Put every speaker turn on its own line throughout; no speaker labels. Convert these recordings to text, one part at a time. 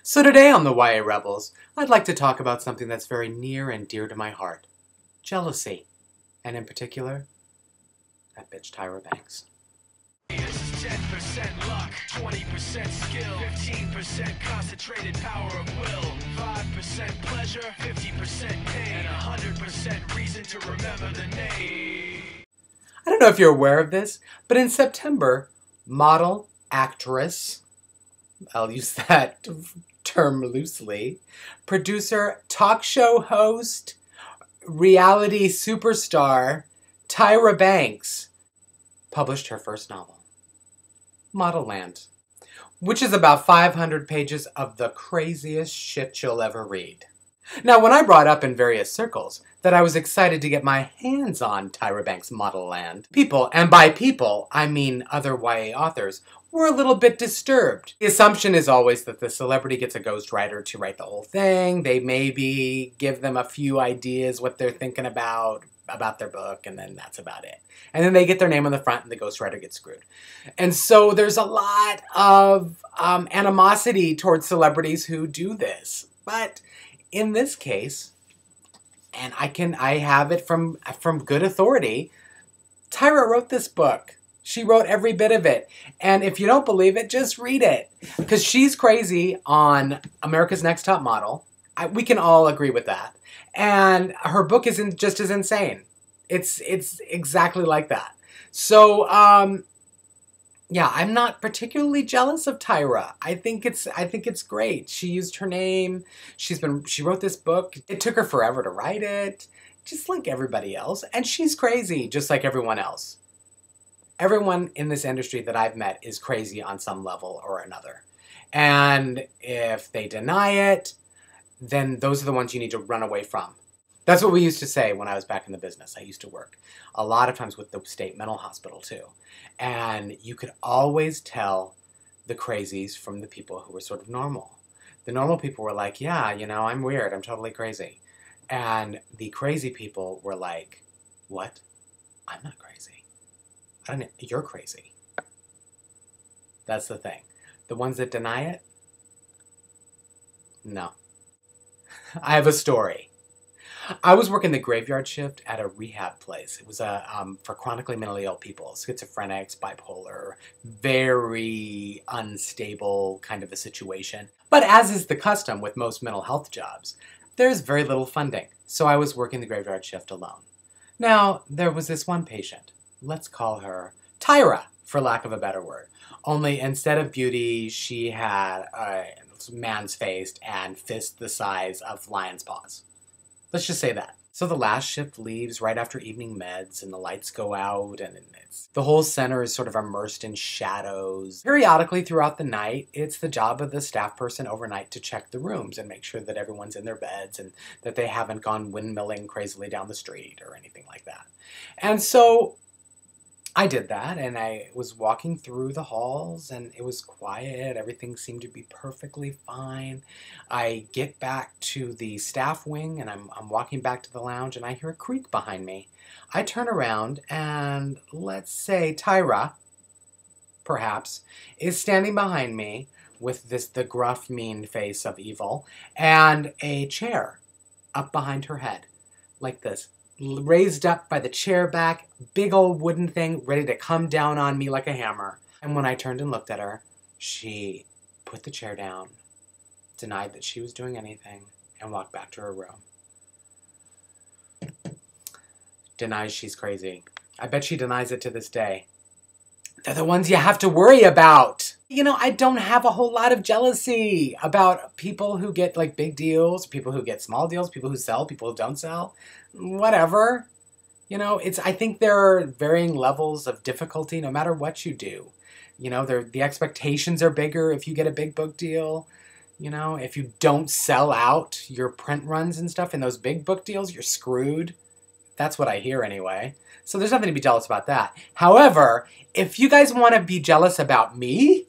So today on the YA Rebels, I'd like to talk about something that's very near and dear to my heart. Jealousy. And in particular, that bitch Tyra Banks.
This is 10% luck, 20% skill, 15% concentrated power of will, 5% pleasure, 50% pain, and 100% reason to remember the name.
I don't know if you're aware of this, but in September, model, actress, I'll use that term loosely, producer, talk show host, reality superstar, Tyra Banks published her first novel, Model Land, which is about 500 pages of the craziest shit you'll ever read. Now, when I brought up in various circles that I was excited to get my hands on Tyra Banks' Model Land, people, and by people, I mean other YA authors, were a little bit disturbed. The assumption is always that the celebrity gets a ghostwriter to write the whole thing. They maybe give them a few ideas what they're thinking about their book, and then that's about it. And then they get their name on the front and the ghostwriter gets screwed. And so there's a lot of animosity towards celebrities who do this. But in this case, and I have it from good authority, Tyra wrote this book. She wrote every bit of it. And if you don't believe it, just read it. Because she's crazy on America's Next Top Model. We can all agree with that. And her book is just as insane. It's exactly like that. So, yeah, I'm not particularly jealous of Tyra. I think it's great. She used her name. She wrote this book. It took her forever to write it, just like everybody else. And she's crazy, just like everyone else. Everyone in this industry that I've met is crazy on some level or another. And if they deny it, then those are the ones you need to run away from. That's what we used to say when I was back in the business. I used to work a lot of times with the state mental hospital too. And you could always tell the crazies from the people who were sort of normal. The normal people were like, yeah, you know, I'm weird. I'm totally crazy. And the crazy people were like, what? I'm not crazy. You're crazy. That's the thing. The ones that deny it? No. I have a story. I was working the graveyard shift at a rehab place. It was for chronically mentally ill people, schizophrenics, bipolar, very unstable kind of a situation. But as is the custom with most mental health jobs, there's very little funding. So I was working the graveyard shift alone. Now, there was this one patient. Let's call her Tyra, for lack of a better word. Only instead of beauty, she had a man's face and fist the size of lion's paws. Let's just say that. So the last shift leaves right after evening meds and the lights go out and the whole center is sort of immersed in shadows. Periodically throughout the night, it's the job of the staff person overnight to check the rooms and make sure that everyone's in their beds and that they haven't gone windmilling crazily down the street or anything like that. And so I did that, and I was walking through the halls, and it was quiet. Everything seemed to be perfectly fine. I get back to the staff wing, and I'm walking back to the lounge, and I hear a creak behind me. I turn around, and let's say Tyra, perhaps, is standing behind me with the gruff, mean face of evil, and a chair up behind her head, like this. Raised up by the chair back, big old wooden thing ready to come down on me like a hammer. And when I turned and looked at her, she put the chair down, denied that she was doing anything, and walked back to her room. Denies she's crazy. I bet she denies it to this day. They're the ones you have to worry about. You know, I don't have a whole lot of jealousy about people who get like big deals, people who get small deals, people who sell, people who don't sell. Whatever. You know, I think there are varying levels of difficulty no matter what you do. You know, the expectations are bigger if you get a big book deal. You know, if you don't sell out your print runs and stuff in those big book deals, you're screwed. That's what I hear anyway. So there's nothing to be jealous about that. However, if you guys want to be jealous about me,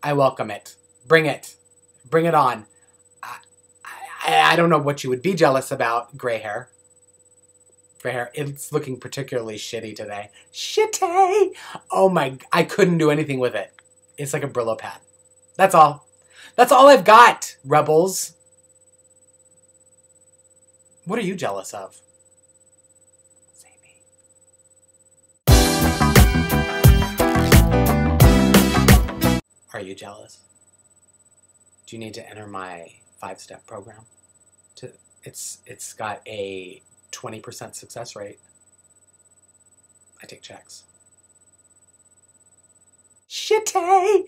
I welcome it. Bring it. Bring it on. I don't know what you would be jealous about. Gray hair. Gray hair. It's looking particularly shitty today. Shitty! Oh my, I couldn't do anything with it. It's like a Brillo pad. That's all. That's all I've got, rebels. What are you jealous of? Say me. Are you jealous? Do you need to enter my 5-step program? It's got a 20% success rate. I take checks. Shitty!